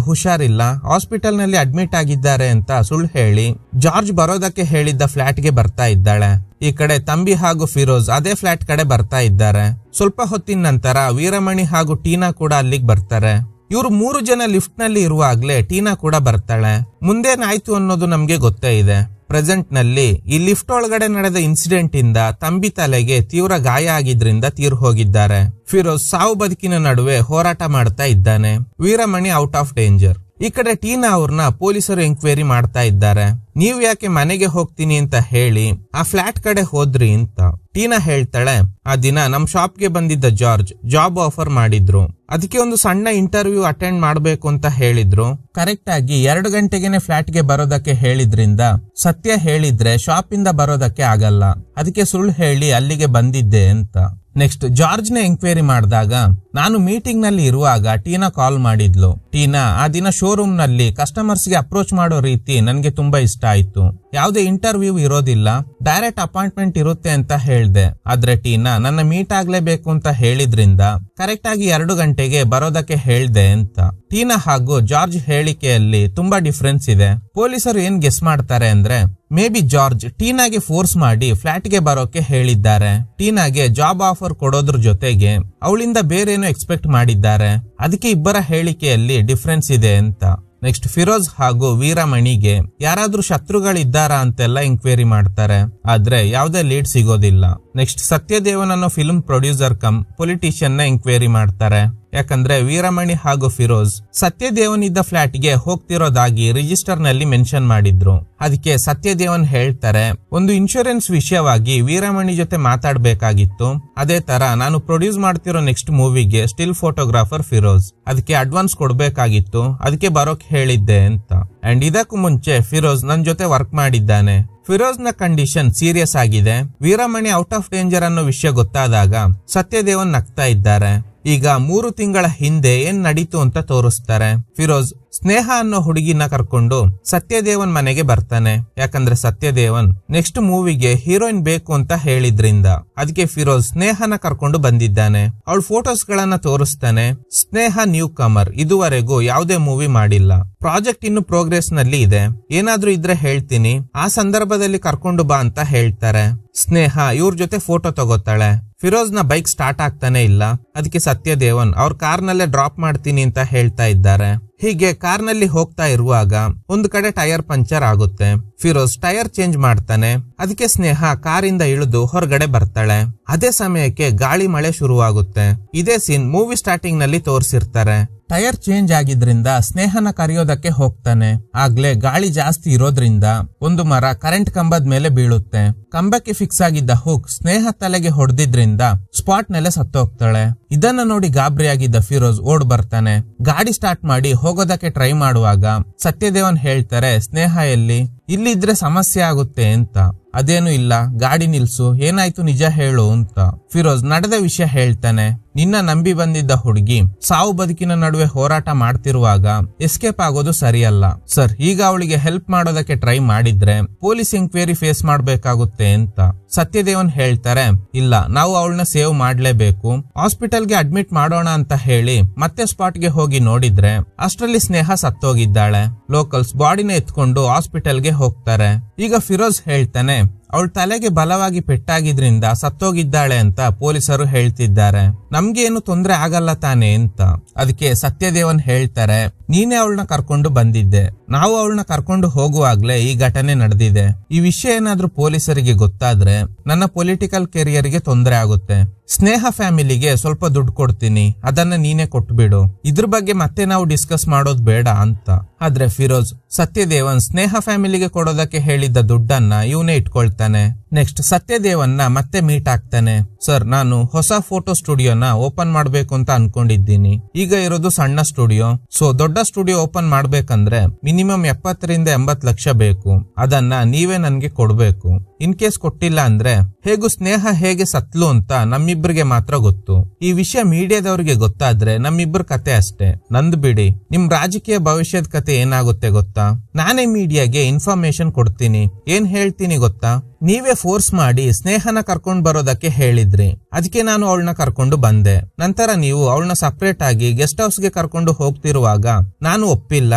[SPEAKER 1] ಹುಷಾರಿಲ್ಲ, ಹಾಸ್ಪಿಟಲ್ ನಲ್ಲಿ ಅಡ್ಮಿಟ್ ಆಗಿದ್ದಾರೆ ಅಂತ ಸುಳ್ಳು ಹೇಳಿ ಜಾರ್ಜ್ ಬರೋದಕ್ಕೆ ಹೇಳಿದ್ದ ಫ್ಲಾಟ್ ಗೆ ಬರ್ತಾ ಇದ್ದಾಳೆ. ಈ ಕಡೆ ತಂಬಿ ಹಾಗೂ ಫಿರೋಜ್ ಅದೇ ಫ್ಲಾಟ್ ಕಡೆ ಬರ್ತಾ ಇದ್ದಾರೆ. ಸ್ವಲ್ಪ ಹೊತ್ತಿನ ನಂತರ ವೀರಮಣಿ ಹಾಗೂ ಟೀನಾ ಕೂಡ ಅಲ್ಲಿಗೆ ಬರ್ತಾರೆ. ಇವರು 3 ಜನ ಲಿಫ್ಟ್ ನಲ್ಲಿ ಇರುವಾಗ್ಲೇ ಟೀನಾ ಕೂಡ ಬರ್ತಾಳೆ. ಮುಂದೇನಾಯ್ತು ಅನ್ನೋದು ನಮ್ಗೆ ಗೊತ್ತೇ ಇದೆ. ಪ್ರೆಸೆಂಟ್ ನಲ್ಲಿ ಈ ಲಿಫ್ಟ್ ಒಳಗಡೆ ನಡೆದ ಇನ್ಸಿಡೆಂಟ್ ಇಂದ ತಂಬಿ ತಲೆಗೆ ತೀವ್ರ ಗಾಯ ಆಗಿದ್ರಿಂದ ತೀರ್ ಹೋಗಿದ್ದಾರೆ. ಫಿರೋಜ್ ಸಾವು ಬದುಕಿನ ನಡುವೆ ಹೋರಾಟ ಮಾಡ್ತಾ ಇದ್ದಾನೆ. Veeramani out of danger. ಈ ಕಡೆ ಟೀನಾ ಅವ್ರನ್ನ ಪೊಲೀಸರು ಎಂಕ್ವೈರಿ ಮಾಡ್ತಾ ಇದ್ದಾರೆ. ನೀವ್ ಯಾಕೆ ಮನೆಗೆ ಹೋಗ್ತೀನಿ ಅಂತ ಹೇಳಿ ಆ ಫ್ಲಾಟ್ ಕಡೆ ಹೋದ್ರಿ ಅಂತ. ಟೀನಾ ಹೇಳ್ತಾಳೆ, ಆ ದಿನ ನಮ್ ಶಾಪ್ಗೆ ಬಂದಿದ್ದ ಜಾರ್ಜ್ ಜಾಬ್ ಆಫರ್ ಮಾಡಿದ್ರು, ಅದಕ್ಕೆ ಒಂದು ಸಣ್ಣ ಇಂಟರ್ವ್ಯೂ ಅಟೆಂಡ್ ಮಾಡ್ಬೇಕು ಅಂತ ಹೇಳಿದ್ರು. ಕರೆಕ್ಟ್ ಆಗಿ 2 ಗಂಟೆಗೆನೆ ಫ್ಲಾಟ್ಗೆ ಬರೋದಕ್ಕೆ ಹೇಳಿದ್ರಿಂದ ಸತ್ಯ ಹೇಳಿದ್ರೆ ಶಾಪ್ ಇಂದ ಬರೋದಕ್ಕೆ ಆಗಲ್ಲ, ಅದಕ್ಕೆ ಸುಳ್ಳು ಹೇಳಿ ಅಲ್ಲಿಗೆ ಬಂದಿದ್ದೆ ಅಂತ. ನೆಕ್ಸ್ಟ್ ಜಾರ್ಜ್ ನ ಎಂಕ್ವೈರಿ ಮಾಡಿದಾಗ ನಾನು ಮೀಟಿಂಗ್ ನಲ್ಲಿ ಇರುವಾಗ ಟೀನಾ ಕಾಲ್ ಮಾಡಿದ್ಲು. ಟೀನಾ ಆ ದಿನ ಶೋರೂಮ್ ನಲ್ಲಿ ಕಸ್ಟಮರ್ಸ್ ಗೆ ಅಪ್ರೋಚ್ ಮಾಡೋ ರೀತಿ ನನ್ಗೆ ತುಂಬಾ ಇಷ್ಟ ಆಯ್ತು. ಯಾವುದೇ ಇಂಟರ್ವ್ಯೂ ಇರೋದಿಲ್ಲ, ಡೈರೆಕ್ಟ್ ಅಪಾಯಿಂಟ್ಮೆಂಟ್ ಇರುತ್ತೆ ಅಂತ ಹೇಳ್ದೆ. ಆದ್ರೆ ಟೀನಾ ನನ್ನ ಮೀಟ್ ಆಗ್ಲೇಬೇಕು ಅಂತ ಹೇಳಿದ್ರಿಂದ ಕರೆಕ್ಟ್ ಆಗಿ 2 ಗಂಟೆಗೆ ಬರೋದಕ್ಕೆ ಹೇಳ್ದೆ ಅಂತ. ಟೀನಾ ಹಾಗೂ ಜಾರ್ಜ್ ಹೇಳಿಕೆಯಲ್ಲಿ ತುಂಬಾ ಡಿಫ್ರೆನ್ಸ್ ಇದೆ. ಪೊಲೀಸರು ಏನ್ ಗೆಸ್ ಮಾಡ್ತಾರೆ ಅಂದ್ರೆ ಮೇ ಬಿ ಜಾರ್ಜ್ ಟೀನಾಗೆ ಫೋರ್ಸ್ ಮಾಡಿ ಫ್ಲಾಟ್ ಗೆ ಬರೋಕೆ ಹೇಳಿದ್ದಾರೆ. ಟೀನಾಗೆ ಜಾಬ್ ಆಫರ್ ಕೊಡೋದ್ರ ಜೊತೆಗೆ ಅವಳಿಂದ ಬೇರೇನೋ ಎಕ್ಸ್ಪೆಕ್ಟ್ ಮಾಡಿದ್ದಾರೆ, ಅದಕ್ಕೆ ಇಬ್ಬರ ಹೇಳಿಕೆಯಲ್ಲಿ ಡಿಫ್ರೆನ್ಸ್ ಇದೆ ಅಂತ. ನೆಕ್ಸ್ಟ್ ಫಿರೋಜ್ ಹಾಗೂ ವೀರಮಣಿಗೆ ಯಾರಾದ್ರೂ ಶತ್ರುಗಳಿದ್ದಾರಾ ಅಂತೆಲ್ಲ ಎಂಕ್ವೈರಿ ಮಾಡ್ತಾರೆ, ಆದ್ರೆ ಯಾವುದೇ ಲೀಡ್ ಸಿಗೋದಿಲ್ಲ. ನೆಕ್ಸ್ಟ್ ಸತ್ಯದೇವನ್ ಅನ್ನೋ ಫಿಲ್ಮ್ ಪ್ರೊಡ್ಯೂಸರ್ ಕಮ್ ಪೊಲಿಟಿಷಿಯನ್ ನ ಎಂಕ್ವೈರಿ ಮಾಡ್ತಾರೆ. ಯಾಕಂದ್ರೆ ವೀರಮಣಿ ಹಾಗೂ ಫಿರೋಜ್ ಸತ್ಯದೇವನ್ ಇದ್ದ ಫ್ಲಾಟ್ ಗೆ ಹೋಗ್ತಿರೋದಾಗಿ ರಿಜಿಸ್ಟರ್ ನಲ್ಲಿ ಮೆನ್ಷನ್ ಮಾಡಿದ್ರು. ಅದಕ್ಕೆ ಸತ್ಯದೇವನ್ ಹೇಳ್ತಾರೆ, ಒಂದು ಇನ್ಶೂರೆನ್ಸ್ ವಿಷಯವಾಗಿ ವೀರಮಣಿ ಜೊತೆ ಮಾತಾಡ್ಬೇಕಾಗಿತ್ತು, ಅದೇ ತರ ನಾನು ಪ್ರೊಡ್ಯೂಸ್ ಮಾಡ್ತಿರೋ ನೆಕ್ಸ್ಟ್ ಮೂವಿಗೆ ಸ್ಟಿಲ್ ಫೋಟೋಗ್ರಾಫರ್ ಫಿರೋಜ್, ಅದಕ್ಕೆ ಅಡ್ವಾನ್ಸ್ ಕೊಡ್ಬೇಕಾಗಿತ್ತು, ಅದಕ್ಕೆ ಬರೋಕ್ ಹೇಳಿದ್ದೆ ಅಂತ. ಅಂಡ್ ಇದಕ್ಕೂ ಮುಂಚೆ ಫಿರೋಜ್ ನನ್ ಜೊತೆ ವರ್ಕ್ ಮಾಡಿದ್ದಾನೆ. ಫಿರೋಜ್ ನ ಕಂಡೀಷನ್ ಸೀರಿಯಸ್ ಆಗಿದೆ. ವೀರಮಣಿ ಔಟ್ ಆಫ್ ಡೇಂಜರ್ ಅನ್ನೋ ವಿಷಯ ಗೊತ್ತಾದಾಗ ಸತ್ಯದೇವನ್ ನಗ್ತಾ ಇದ್ದಾರೆ. ಈಗ 3 ತಿಂಗಳ ಹಿಂದೆ ಏನ್ ನಡೀತು ಅಂತ ತೋರಿಸ್ತಾರೆ. ಫಿರೋಜ್ ಸ್ನೇಹ ಅನ್ನೋ ಹುಡುಗಿನ ಕರ್ಕೊಂಡು ಸತ್ಯದೇವನ್ ಮನೆಗೆ ಬರ್ತಾನೆ. ಯಾಕಂದ್ರೆ ಸತ್ಯದೇವನ್ ನೆಕ್ಸ್ಟ್ ಮೂವಿಗೆ ಹೀರೋಯಿನ್ ಬೇಕು ಅಂತ ಹೇಳಿದ್ರಿಂದ ಅದಕ್ಕೆ ಫಿರೋಜ್ ಸ್ನೇಹನ ಕರ್ಕೊಂಡು ಬಂದಿದ್ದಾನೆ. ಅವಳ ಫೋಟೋಸ್ ಗಳನ್ನ ತೋರಿಸ್ತಾನೆ. ಸ್ನೇಹ ನ್ಯೂ ಕಮರ್, ಇದುವರೆಗೂ ಯಾವುದೇ ಮೂವಿ ಮಾಡಿಲ್ಲ, ಪ್ರಾಜೆಕ್ಟ್ ಇನ್ನು ಪ್ರೋಗ್ರೆಸ್ ನಲ್ಲಿ ಇದೆ, ಏನಾದ್ರೂ ಇದ್ರೆ ಹೇಳ್ತೀನಿ, ಆ ಸಂದರ್ಭದಲ್ಲಿ ಕರ್ಕೊಂಡು ಬಾ ಅಂತ ಹೇಳ್ತಾರೆ. ಸ್ನೇಹ ಇವ್ರ ಜೊತೆ ಫೋಟೋ ತಗೋತಾಳೆ. ಫಿರೋಜ್ ನ ಬೈಕ್ ಸ್ಟಾರ್ಟ್ ಆಗ್ತಾನೆ ಇಲ್ಲ, ಅದಕ್ಕೆ ಸತ್ಯದೇವನ್ ಅವ್ರ ಕಾರ್ನಲ್ಲೇ ಡ್ರಾಪ್ ಮಾಡ್ತೀನಿ ಅಂತ ಹೇಳ್ತಾ ಇದ್ದಾರೆ. ಹೀಗೆ ಕಾರ್ನಲ್ಲಿ ಹೋಗ್ತಾ ಇರುವಾಗ ಒಂದು ಕಡೆ ಟೈರ್ ಪಂಚರ್ ಆಗುತ್ತೆ. ಫಿರೋಜ್ ಟೈರ್ ಚೇಂಜ್ ಮಾಡ್ತಾನೆ. ಅದಕ್ಕೆ ಸ್ನೇಹ ಕಾರಿಂದ ಇಳಿದು ಹೊರಗಡೆ ಬರ್ತಾಳೆ. ಅದೇ ಸಮಯಕ್ಕೆ ಗಾಳಿ ಮಳೆ ಶುರುವಾಗುತ್ತೆ. ಇದೇ ಸೀನ್ ಮೂವಿ ಸ್ಟಾರ್ಟಿಂಗ್ ನಲ್ಲಿ ತೋರಿಸಿರ್ತಾರೆ. ಟೈರ್ ಚೇಂಜ್ ಆಗಿದ್ರಿಂದ ಸ್ನೇಹನ ಕರೆಯೋದಕ್ಕೆ ಹೋಗ್ತಾನೆ. ಆಗ್ಲೇ ಗಾಳಿ ಜಾಸ್ತಿ ಇರೋದ್ರಿಂದ ಒಂದು ಮರ ಕರೆಂಟ್ ಕಂಬದ ಮೇಲೆ ಬೀಳುತ್ತೆ. ಕಂಬಕ್ಕೆ ಫಿಕ್ಸ್ ಆಗಿದ್ದ ಹುಕ್ ಸ್ನೇಹ ತಲೆಗೆ ಹೊಡೆದಿದ್ರಿಂದ ಸ್ಪಾಟ್ ನಲ್ಲೇ ಸತ್ತೋಗ್ತಾಳೆ. ಇದನ್ನ ನೋಡಿ ಗಾಬರಿಯಾಗಿದ್ದ ಫಿರೋಜ್ ಓಡ್ ಬರ್ತಾನೆ. ಗಾಡಿ ಸ್ಟಾರ್ಟ್ ಮಾಡಿ ಹೋಗೋದಕ್ಕೆ ಟ್ರೈ ಮಾಡುವಾಗ ಸತ್ಯದೇವನ್ ಹೇಳ್ತಾರೆ, ಸ್ನೇಹ ಎಲ್ಲಿ, ಇಲ್ಲಿದ್ರೆ ಸಮಸ್ಯೆ ಆಗುತ್ತೆ ಅಂತ. ಅದೇನು ಇಲ್ಲ, ಗಾಡಿ ನಿಲ್ಸು, ಏನಾಯ್ತು ನಿಜ ಹೇಳು ಅಂತ. ಫಿರೋಜ್ ನಡೆದ ವಿಷಯ ಹೇಳ್ತಾನೆ. ನಿನ್ನ ನಂಬಿ ಬಂದಿದ್ದ ಹುಡುಗಿ ಸಾವು ಬದುಕಿನ ನಡುವೆ ಹೋರಾಟ ಮಾಡ್ತಿರುವಾಗ ಎಸ್ಕೇಪ್ ಆಗೋದು ಸರಿಯಲ್ಲ ಸರ್. ಈಗ ಅವಳಿಗೆ ಹೆಲ್ಪ್ ಮಾಡೋದಕ್ಕೆ ಟ್ರೈ ಮಾಡಿದ್ರೆ ಪೊಲೀಸ್ ಎಂಕ್ವೈರಿ ಫೇಸ್ ಮಾಡ್ಬೇಕಾಗುತ್ತೆ ಅಂತ. ಸತ್ಯದೇವನ್ ಹೇಳ್ತಾರೆ, ಇಲ್ಲ, ನಾವು ಅವಳನ್ನ ಸೇವ್ ಮಾಡ್ಲೇಬೇಕು, ಹಾಸ್ಪಿಟಲ್ಗೆ ಅಡ್ಮಿಟ್ ಮಾಡೋಣ ಅಂತ ಹೇಳಿ ಮತ್ತೆ ಸ್ಪಾಟ್ಗೆ ಹೋಗಿ ನೋಡಿದ್ರೆ ಅಷ್ಟರಲ್ಲಿ ಸ್ನೇಹ ಸತ್ತೋಗಿದ್ದಾಳೆ. ಲೋಕಲ್ಸ್ ಬಾಡಿನ ಎತ್ಕೊಂಡು ಹಾಸ್ಪಿಟಲ್ಗೆ ಹೋಗ್ತಾರೆ. ಈಗ ಫಿರೋಜ್ ಹೇಳ್ತಾನೆ, ಅವಳ ತಲೆಗೆ ಬಲವಾಗಿ ಪೆಟ್ಟಾಗಿದ್ರಿಂದ ಸತ್ತೋಗಿದ್ದಾಳೆ ಅಂತ ಪೊಲೀಸರು ಹೇಳ್ತಿದ್ದಾರೆ, ನಮ್ಗೇನು ತೊಂದ್ರೆ ಆಗಲ್ಲ ತಾನೆ ಅಂತ. ಅದಕ್ಕೆ ಸತ್ಯದೇವನ್ ಹೇಳ್ತಾರೆ, ನೀನೇ ಅವಳನ್ನ ಕರ್ಕೊಂಡು ಬಂದಿದ್ದೆ, ನಾವು ಅವಳನ್ನ ಕರ್ಕೊಂಡು ಹೋಗುವಾಗ್ಲೇ ಈ ಘಟನೆ ನಡೆದಿದೆ. ಈ ವಿಷಯ ಏನಾದ್ರೂ ಪೊಲೀಸರಿಗೆ ಗೊತ್ತಾದ್ರೆ ನನ್ನ ಪೊಲಿಟಿಕಲ್ ಕೆರಿಯರ್ ಗೆ ತೊಂದರೆ ಆಗುತ್ತೆ. ಸ್ನೇಹ ಫ್ಯಾಮಿಲಿಗೆ ಸ್ವಲ್ಪ ದುಡ್ಡು ಕೊಡ್ತೀನಿ, ಅದನ್ನ ನೀನೇ ಕೊಟ್ಬಿಡು, ಇದ್ರ ಬಗ್ಗೆ ಮತ್ತೆ ನಾವು ಡಿಸ್ಕಸ್ ಮಾಡೋದ್ ಬೇಡ ಅಂತ. ಆದ್ರೆ ಫಿರೋಜ್ ಸತ್ಯದೇವನ್ ಸ್ನೇಹ ಫ್ಯಾಮಿಲಿಗೆ ಕೊಡೋದಕ್ಕೆ ಹೇಳಿದ್ದ ದುಡ್ಡನ್ನ ಇವನೇ ಇಟ್ಕೊಳ್ತಾನೆ. ನೆಕ್ಸ್ಟ್ ಸತ್ಯದೇವನ್ನ ಮತ್ತೆ ಮೀಟ್ ಆಗ್ತಾನೆ. ಸರ್, ನಾನು ಹೊಸ ಫೋಟೋ ಸ್ಟುಡಿಯೋನ ಓಪನ್ ಮಾಡ್ಬೇಕು ಅಂತ ಅನ್ಕೊಂಡಿದ್ದೀನಿ. ಈಗ ಇರೋದು ಸಣ್ಣ ಸ್ಟುಡಿಯೋ, ಸೊ ದೊಡ್ಡ ಸ್ಟುಡಿಯೋ ಓಪನ್ ಮಾಡ್ಬೇಕಂದ್ರೆ ಮಿನಿಮಮ್ 70 ರಿಂದ 80 ಲಕ್ಷ ಬೇಕು. ಅದನ್ನ ನೀವೇ ನನ್ಗೆ ಕೊಡ್ಬೇಕು. ಇನ್ ಕೇಸ್ ಕೊಟ್ಟಿಲ್ಲ ಅಂದ್ರೆ ಹೇಗೂ ಸ್ನೇಹ ಹೇಗೆ ಸತ್ಲು ಅಂತ ನಮ್ಮಿಬ್ರಿಗೆ ಮಾತ್ರ ಗೊತ್ತು. ಈ ವಿಷಯ ಮೀಡಿಯಾದವ್ರಿಗೆ ಗೊತ್ತಾದ್ರೆ ನಮ್ಮಿಬ್ರ ಕತೆ ಅಷ್ಟೇ, ನಂದ್ ಬಿಡಿ. ನಿಮ್ ರಾಜಕೀಯ ಭವಿಷ್ಯದ ಕತೆ ಏನಾಗುತ್ತೆ ಗೊತ್ತಾ? ನಾನೇ ಮೀಡಿಯಾಗೆ ಇನ್ಫಾರ್ಮೇಶನ್ ಕೊಡ್ತೀನಿ. ಏನ್ ಹೇಳ್ತೀನಿ ಗೊತ್ತಾ? ನೀವೇ ಫೋರ್ಸ್ ಮಾಡಿ ಸ್ನೇಹನ ಕರ್ಕೊಂಡು ಬರೋದಕ್ಕೆ ಹೇಳಿದ್ರಿ. ಅದಕ್ಕೆ ನಾನು ಅವಳನ್ನ ಕರ್ಕೊಂಡು ಬಂದೆ. ನಂತರ ನೀವು ಅವಳನ್ನ ಸಪರೇಟ್ ಆಗಿ ಗೆಸ್ಟ್ ಹೌಸ್ಗೆ ಕರ್ಕೊಂಡು ಹೋಗ್ತಿರುವಾಗ ನಾನು ಒಪ್ಪಿಲ್ಲ,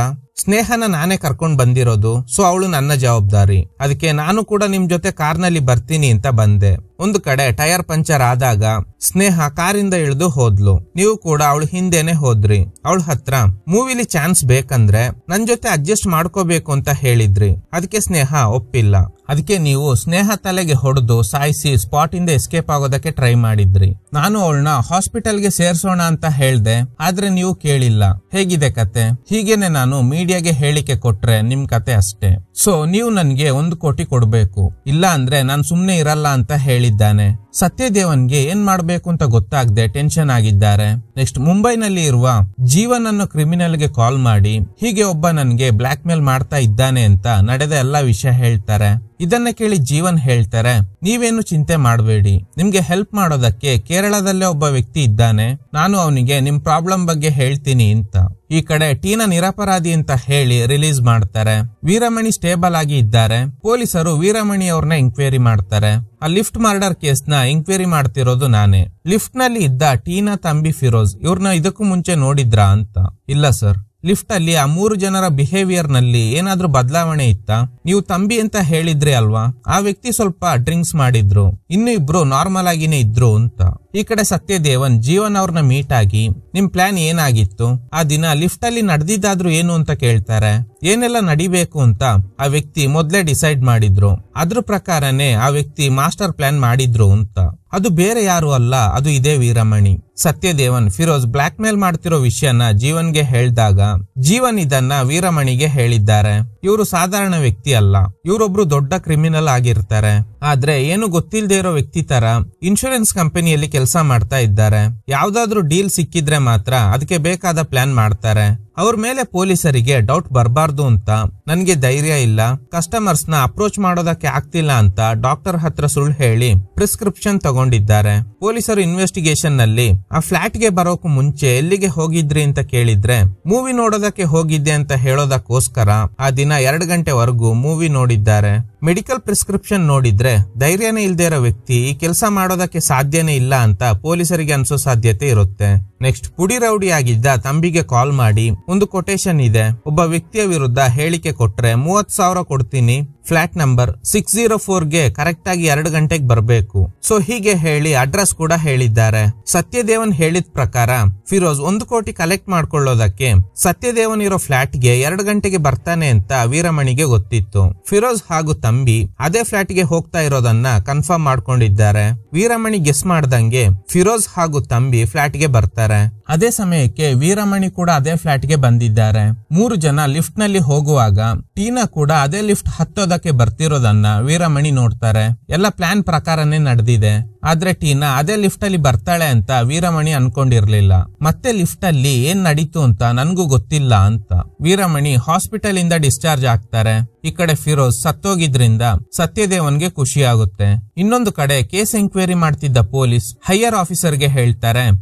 [SPEAKER 1] ಸ್ನೇಹನ ನಾನೇ ಕರ್ಕೊಂಡ್ ಬಂದಿರೋದು, ಸೊ ಅವಳು ನನ್ನ ಜವಾಬ್ದಾರಿ, ಅದಕ್ಕೆ ನಾನು ಕೂಡ ನಿಮ್ ಜೊತೆ ಕಾರ್ನಲ್ಲಿ ಬರ್ತೀನಿ ಅಂತ ಬಂದೆ. ಒಂದು ಕಡೆ ಟೈರ್ ಪಂಚರ್ ಆದಾಗ ಸ್ನೇಹ ಕಾರಿಂದ ಇಳಿದು ಹೋದ್ಲು. ನೀವು ಕೂಡ ಅವಳು ಹಿಂದೆನೆ ಹೋದ್ರಿ. ಅವಳ ಹತ್ರ ಮೂವಿಲಿ ಚಾನ್ಸ್ ಬೇಕಂದ್ರೆ ನನ್ ಜೊತೆ ಅಡ್ಜಸ್ಟ್ ಮಾಡ್ಕೋಬೇಕು ಅಂತ ಹೇಳಿದ್ರಿ. ಅದಕ್ಕೆ ಸ್ನೇಹ ಒಪ್ಪಿಲ್ಲ. ಅದಕ್ಕೆ ನೀವು ಸ್ನೇಹ ತಲೆಗೆ ಹೊಡೆದು ಸಾಯಿಸಿ ಸ್ಪಾಟ್ ಇಂದ ಎಸ್ಕೇಪ್ ಆಗೋದಕ್ಕೆ ಟ್ರೈ ಮಾಡಿದ್ರಿ. ನಾನು ಅವಳನ್ನ ಹಾಸ್ಪಿಟಲ್ಗೆ ಸೇರ್ಸೋಣ ಅಂತ ಹೇಳ್ದೆ, ಆದ್ರೆ ನೀವು ಕೇಳಿಲ್ಲ. ಹೇಗಿದೆ ಕತೆ? ಹೀಗೇನೆ ನಾನು ಮೀಡಿಯಾಗೆ ಹೇಳಿಕೆ ಕೊಟ್ರೆ ನಿಮ್ ಕತೆ ಅಷ್ಟೇ. ಸೊ ನೀವು ನನ್ಗೆ 1 ಕೋಟಿ ಕೊಡ್ಬೇಕು, ಇಲ್ಲ ಅಂದ್ರೆ ನಾನ್ ಸುಮ್ನೆ ಇರಲ್ಲ ಅಂತ ಹೇಳಿದ್ದಾನೆ. ಸತ್ಯದೇವನ್ಗೆ ಏನ್ ಮಾಡ್ಬೇಕು ಅಂತ ಗೊತ್ತಾಗದೆ ಟೆನ್ಷನ್ ಆಗಿದ್ದಾರೆ. ನೆಕ್ಸ್ಟ್ ಮುಂಬೈನಲ್ಲಿ ಇರುವ ಜೀವನ್ ಅನ್ನೋ ಕ್ರಿಮಿನಲ್ಗೆ ಕಾಲ್ ಮಾಡಿ ಹೀಗೆ ಒಬ್ಬ ನನ್ಗೆ ಬ್ಲಾಕ್ ಮೇಲ್ ಮಾಡ್ತಾ ಇದ್ದಾನೆ ಅಂತ ನಡೆದ ಎಲ್ಲಾ ವಿಷಯ ಹೇಳ್ತಾರೆ. ಇದನ್ನ ಕೇಳಿ ಜೀವನ್ ಹೇಳ್ತಾರೆ, ನೀವೇನು ಚಿಂತೆ ಮಾಡಬೇಡಿ, ನಿಮ್ಗೆ ಹೆಲ್ಪ್ ಮಾಡೋದಕ್ಕೆ ಕೇರಳದಲ್ಲೇ ಒಬ್ಬ ವ್ಯಕ್ತಿ ಇದ್ದಾನೆ, ನಾನು ಅವನಿಗೆ ನಿಮ್ ಪ್ರಾಬ್ಲಮ್ ಬಗ್ಗೆ ಹೇಳ್ತೀನಿ ಅಂತ. ಈ ಕಡೆ ಟೀನಾ ನಿರಪರಾಧಿ ಅಂತ ಹೇಳಿ ರಿಲೀಸ್ ಮಾಡ್ತಾರೆ. ವೀರಮಣಿ ಸ್ಟೇಬಲ್ ಆಗಿ ಇದ್ದಾರೆ. ಪೊಲೀಸರು ವೀರಮಣಿ ಅವ್ರನ್ನ ಎಂಕ್ವೈರಿ ಮಾಡ್ತಾರೆ. ಆ ಲಿಫ್ಟ್ ಮರ್ಡರ್ ಕೇಸ್ ನ ಎಂಕ್ವೈರಿ ಮಾಡ್ತಿರೋದು ನಾನೇ. ಲಿಫ್ಟ್ ನಲ್ಲಿ ಇದ್ದ ಟೀನಾ ತಂಬಿ ಫಿರೋಜ್ ಇವ್ರನ್ನ ಇದಕ್ಕೂ ಮುಂಚೆ ನೋಡಿದ್ರಾ ಅಂತ? ಇಲ್ಲ ಸರ್. ಲಿಫ್ಟ್ ಅಲ್ಲಿ ಆ 3 ಜನರ ಬಿಹೇವಿಯರ್ ನಲ್ಲಿ ಏನಾದ್ರೂ ಬದಲಾವಣೆ ಇತ್ತಾ? ನೀವು ತಂಬಿ ಅಂತ ಹೇಳಿದ್ರಿ ಅಲ್ವಾ, ಆ ವ್ಯಕ್ತಿ ಸ್ವಲ್ಪ ಡ್ರಿಂಕ್ಸ್ ಮಾಡಿದ್ರು, ಇನ್ನು ಇಬ್ರು ನಾರ್ಮಲ್ ಆಗಿನೇ ಇದ್ರು ಅಂತ. ಈ ಕಡೆ ಸತ್ಯದೇವನ್ ಜೀವನ್ ಅವ್ರನ್ನ ಮೀಟ್ ಆಗಿ ನಿಮ್ ಪ್ಲಾನ್ ಏನಾಗಿತ್ತು, ಆ ದಿನ ಲಿಫ್ಟ್ ಅಲ್ಲಿ ನಡೆದಿದ್ದಾದ್ರೂ ಏನು ಅಂತ ಕೇಳ್ತಾರೆ. ಏನೆಲ್ಲ ನಡಿಬೇಕು ಅಂತ ಆ ವ್ಯಕ್ತಿ ಮೊದ್ಲೇ ಡಿಸೈಡ್ ಮಾಡಿದ್ರು. ಅದ್ರ ಪ್ರಕಾರನೇ ಆ ವ್ಯಕ್ತಿ ಮಾಸ್ಟರ್ ಪ್ಲಾನ್ ಮಾಡಿದ್ರು ಅಂತ. ಅದು ಬೇರೆ ಯಾರು ಅಲ್ಲ, ಅದು ಇದೇ ವೀರಮಣಿ. ಸತ್ಯದೇವನ್ ಫಿರೋಜ್ ಬ್ಲಾಕ್ ಮೇಲ್ ಮಾಡ್ತಿರೋ ವಿಷಯನ ಜೀವನ್ಗೆ ಹೇಳ್ದಾಗ ಜೀವನ್ ಇದನ್ನ ವೀರಮಣಿಗೆ ಹೇಳಿದ್ದಾರೆ. ಇವರು ಸಾಧಾರಣ ವ್ಯಕ್ತಿ ಅಲ್ಲ, ಇವರೊಬ್ರು ದೊಡ್ಡ ಕ್ರಿಮಿನಲ್ ಆಗಿರ್ತಾರೆ. ಆದ್ರೆ ಏನು ಗೊತ್ತಿಲ್ಲದೆ ಇರೋ ವ್ಯಕ್ತಿ ತರ ಇನ್ಶೂರೆನ್ಸ್ ಕಂಪನಿಯಲ್ಲಿ ಕೆಲಸ ಮಾಡ್ತಾ ಇದ್ದಾರೆ. ಯಾವ್ದಾದ್ರು ಡೀಲ್ ಸಿಕ್ಕಿದ್ರೆ ಮಾತ್ರ ಅದಕ್ಕೆ ಬೇಕಾದ ಪ್ಲಾನ್ ಮಾಡ್ತಾರೆ. ಅವ್ರ ಮೇಲೆ ಪೊಲೀಸರಿಗೆ ಡೌಟ್ ಬರಬಾರ್ದು ಅಂತ ನನ್ಗೆ ಧೈರ್ಯ ಇಲ್ಲ, ಕಸ್ಟಮರ್ಸ್ ನ ಅಪ್ರೋಚ್ ಮಾಡೋದಕ್ಕೆ ಆಗ್ತಿಲ್ಲ ಅಂತ ಡಾಕ್ಟರ್ ಹತ್ರ ಸುಳ್ಳು ಹೇಳಿ ಪ್ರಿಸ್ಕ್ರಿಪ್ಷನ್ ತಗೊಂಡಿದ್ದಾರೆ. ಪೊಲೀಸರು ಇನ್ವೆಸ್ಟಿಗೇಷನ್ ನಲ್ಲಿ ಆ ಫ್ಲಾಟ್ ಗೆ ಬರೋಕು ಮುಂಚೆ ಎಲ್ಲಿಗೆ ಹೋಗಿದ್ರಿ ಅಂತ ಕೇಳಿದ್ರೆ ಮೂವಿ ನೋಡೋದಕ್ಕೆ ಹೋಗಿದ್ದೆ ಅಂತ ಹೇಳೋದಕ್ಕೋಸ್ಕರ ಆ ದಿನ 2 ಗಂಟೆವರೆಗೂ ಮೂವಿ ನೋಡಿದ್ದಾರೆ. ಮೆಡಿಕಲ್ ಪ್ರಿಸ್ಕ್ರಿಪ್ಷನ್ ನೋಡಿದ್ರೆ ಧೈರ್ಯನೇ ಇಲ್ದೇ ಇರೋ ವ್ಯಕ್ತಿ ಈ ಕೆಲಸ ಮಾಡೋದಕ್ಕೆ ಸಾಧ್ಯನೇ ಇಲ್ಲ ಅಂತ ಪೊಲೀಸರಿಗೆ ಅನ್ಸೋ ಸಾಧ್ಯತೆ ಇರುತ್ತೆ. ನೆಕ್ಸ್ಟ್ ಪುಡಿ ರೌಡಿ ಆಗಿದ್ದ ತಂಬಿಗೆ ಕಾಲ್ ಮಾಡಿ ಒಂದು ಕೊಟೇಶನ್ ಇದೆ, ಒಬ್ಬ ವ್ಯಕ್ತಿಯ ವಿರುದ್ಧ ಹೇಳಿಕೆ ಕೊಟ್ರೆ 30,000 ಕೊಡ್ತೀನಿ, ಫ್ಲಾಟ್ ನಂಬರ್ 604ಗೆ ಕರೆಕ್ಟ್ ಆಗಿ 2 ಗಂಟೆಗೆ ಬರಬೇಕು. ಸೊ ಹೀಗೆ ಹೇಳಿ ಅಡ್ರೆಸ್ ಕೂಡ ಹೇಳಿದ್ದಾರೆ. ಸತ್ಯದೇವನ್ ಹೇಳಿದ ಪ್ರಕಾರ ಫಿರೋಜ್ 1 ಕೋಟಿ ಕಲೆಕ್ಟ್ ಮಾಡ್ಕೊಳ್ಳೋದಕ್ಕೆ ಸತ್ಯದೇವನ್ ಇರೋ ಫ್ಲಾಟ್ಗೆ 2 ಗಂಟೆಗೆ ಬರ್ತಾನೆ ಅಂತ ವೀರಮಣಿಗೆ ಗೊತ್ತಿತ್ತು. ಫಿರೋಜ್ ಹಾಗೂ ತಂಬಿ ಅದೇ ಫ್ಲಾಟ್ಗೆ ಹೋಗ್ತಾ ಇರೋದನ್ನ ಕನ್ಫರ್ಮ್ ಮಾಡ್ಕೊಂಡಿದ್ದಾರೆ. ವೀರಮಣಿ ಗೆಸ್ ಮಾಡ್ದಂಗೆ ಫಿರೋಜ್ ಹಾಗೂ ತಂಬಿ ಫ್ಲಾಟ್ಗೆ ಬರ್ತಾರೆ. ಅದೇ ಸಮಯಕ್ಕೆ ವೀರಮಣಿ ಕೂಡ ಅದೇ ಫ್ಲಾಟ್ಗೆ ಬಂದಿದ್ದಾರೆ. 3 ಜನ ಲಿಫ್ಟ್ ನಲ್ಲಿ ಹೋಗುವಾಗ ಟೀನಾ ಕೂಡ ಅದೇ ಲಿಫ್ಟ್ ಹತ್ತೋದಕ್ಕೆ ಬರ್ತಿರೋದನ್ನ ವೀರಮಣಿ ನೋಡ್ತಾರೆ. ಎಲ್ಲ ಪ್ಲಾನ್ ಪ್ರಕಾರನೇ ನಡೆದಿದೆ. ಆದ್ರೆ ಟೀನಾ ಅದೇ ಲಿಫ್ಟ್ ಅಲ್ಲಿ ಬರ್ತಾಳೆ ಅಂತ ವೀರಮಣಿ ಅನ್ಕೊಂಡಿರ್ಲಿಲ್ಲ. ಮತ್ತೆ ಲಿಫ್ಟ್ ಅಲ್ಲಿ ಏನ್ ನಡೀತು ಅಂತ ನನ್ಗೂ ಗೊತ್ತಿಲ್ಲ ಅಂತ ವೀರಮಣಿ ಹಾಸ್ಪಿಟಲ್ ಇಂದ ಡಿಸ್ಚಾರ್ಜ್ ಆಗ್ತಾರೆ. ಈ ಕಡೆ ಫಿರೋಜ್ ಸತ್ತೋಗಿದ್ರಿಂದ ಸತ್ಯದೇವನ್ಗೆ ಖುಷಿ ಆಗುತ್ತೆ. ಇನ್ನೊಂದು ಕಡೆ ಕೇಸ್ ಎಂಕ್ವೈರಿ ಮಾಡ್ತಿದ್ದ ಪೊಲೀಸ್ ಹೈಯರ್ ಆಫೀಸರ್ಗೆ ಹೇಳ್ತಾರೆ